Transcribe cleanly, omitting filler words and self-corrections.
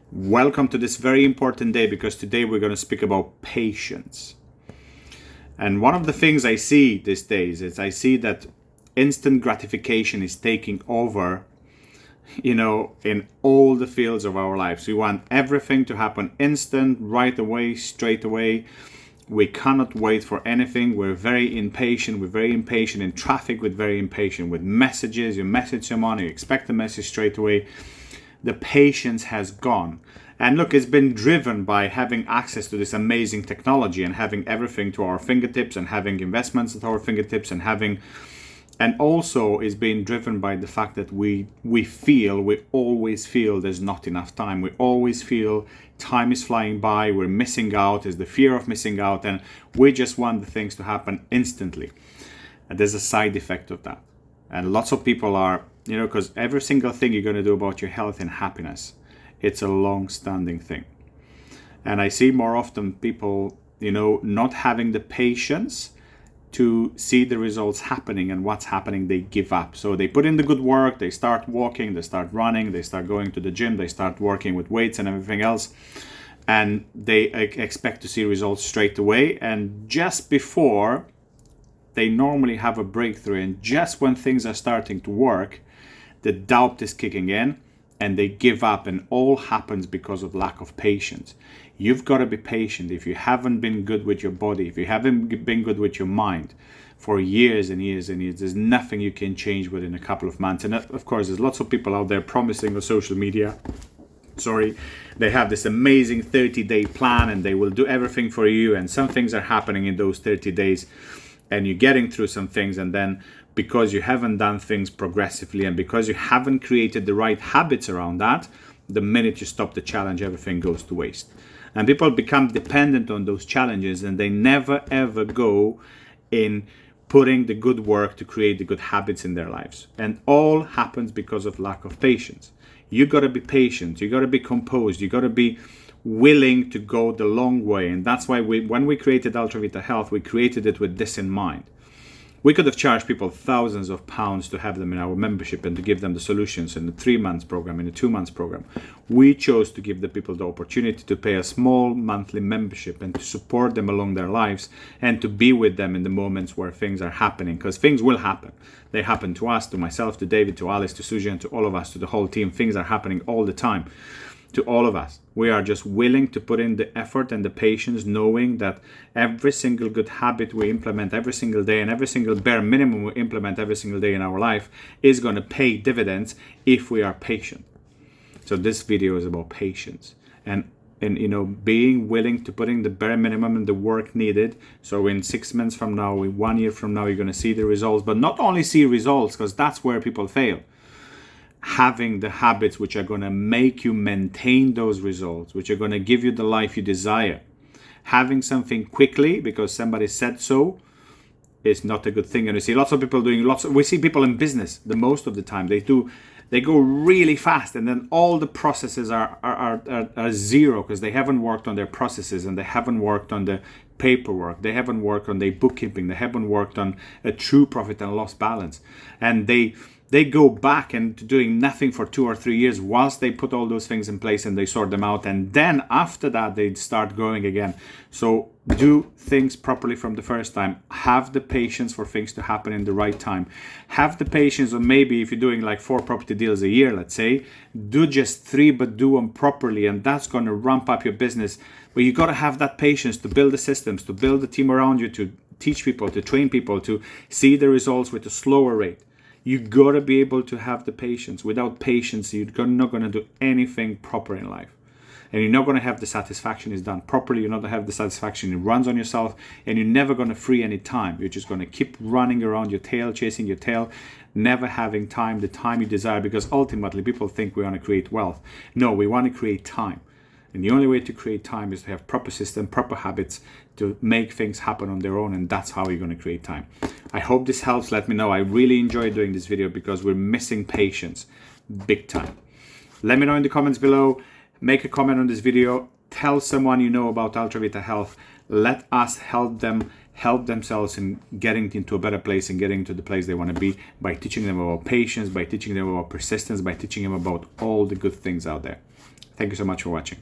Welcome to this very important day, because today we're going to speak about patience. And one of the things I see these days is I see that instant gratification is taking over, in all the fields of our lives. We want everything to happen instant, right away, straight away. We cannot wait for anything. We're very impatient. We're very impatient in traffic. We're very impatient with messages. You message someone, you expect the message straight away. The patience has gone. And look, it's been driven by having access to this amazing technology and having everything to our fingertips and having investments at our fingertips and also is being driven by the fact that we always feel there's not enough time. We always feel time is flying by, we're missing out, there's the fear of missing out, and we just want the things to happen instantly. And there's a side effect of that. And lots of people are, because every single thing you're going to do about your health and happiness, it's a long-standing thing. And I see more often people, not having the patience to see the results happening, and what's happening, they give up. So they put in the good work, they start walking, they start running, they start going to the gym, they start working with weights and everything else, and they expect to see results straight away. And just before they normally have a breakthrough, and just when things are starting to work, the doubt is kicking in and they give up, and all happens because of lack of patience. You've got to be patient. If you haven't been good with your body, if you haven't been good with your mind for years and years and years, there's nothing you can change within a couple of months. And of course, there's lots of people out there promising on social media, they have this amazing 30-day plan and they will do everything for you, and some things are happening in those 30 days and you're getting through some things, and then because you haven't done things progressively and because you haven't created the right habits around that, the minute you stop the challenge, everything goes to waste. And people become dependent on those challenges, and they never ever go in putting the good work to create the good habits in their lives. And all happens because of lack of patience. You got to be patient, you got to be composed, you got to be willing to go the long way. And that's why when we created Ultra Vita Health, we created it with this in mind. We could have charged people thousands of pounds to have them in our membership and to give them the solutions in the 3 months program, in the 2 months program. We chose to give the people the opportunity to pay a small monthly membership and to support them along their lives and to be with them in the moments where things are happening, because things will happen. They happen to us, to myself, to David, to Alice, to Susie, and to all of us, to the whole team. Things are happening all the time to all of us. We are just willing to put in the effort and the patience, knowing that every single good habit we implement every single day and every single bare minimum we implement every single day in our life is going to pay dividends if we are patient. So this video is about patience and being willing to put in the bare minimum and the work needed. So in 6 months from now, in 1 year from now, you're going to see the results, but not only see results, because that's where people fail. Having the habits which are going to make you maintain those results, which are going to give you the life you desire. Having something quickly because somebody said so is not a good thing. And we see lots of people doing we see people in business, the most of the time they go really fast, and then all the processes are zero because they haven't worked on their processes, and they haven't worked on the paperwork, they haven't worked on their bookkeeping, they haven't worked on a true profit and loss balance, and they go back and doing nothing for 2 or 3 years whilst they put all those things in place and they sort them out, and then after that they start growing again. So do things properly from the first time. Have the patience for things to happen in the right time. Have the patience, or maybe if you're doing like 4 property deals a year, let's say, do just 3 but do them properly, and that's going to ramp up your business. But you got to have that patience to build the systems, to build the team around you, to teach people, to train people, to see the results with a slower rate. You gotta be able to have the patience. Without patience, you're not gonna do anything proper in life. And you're not gonna have the satisfaction it's done properly. You're not gonna have the satisfaction it runs on yourself. And you're never gonna free any time. You're just gonna keep running around your tail, chasing your tail, never having time, the time you desire. Because ultimately, people think we wanna create wealth. No, we wanna create time. And the only way to create time is to have proper system, proper habits to make things happen on their own, and that's how you're going to create time. I hope this helps. Let me know. I really enjoyed doing this video because we're missing patience big time. Let me know in the comments below. Make a comment on this video. Tell someone you know about Ultra Vita Health. Let us help them help themselves in getting into a better place and getting to the place they want to be by teaching them about patience, by teaching them about persistence, by teaching them about all the good things out there. Thank you so much for watching.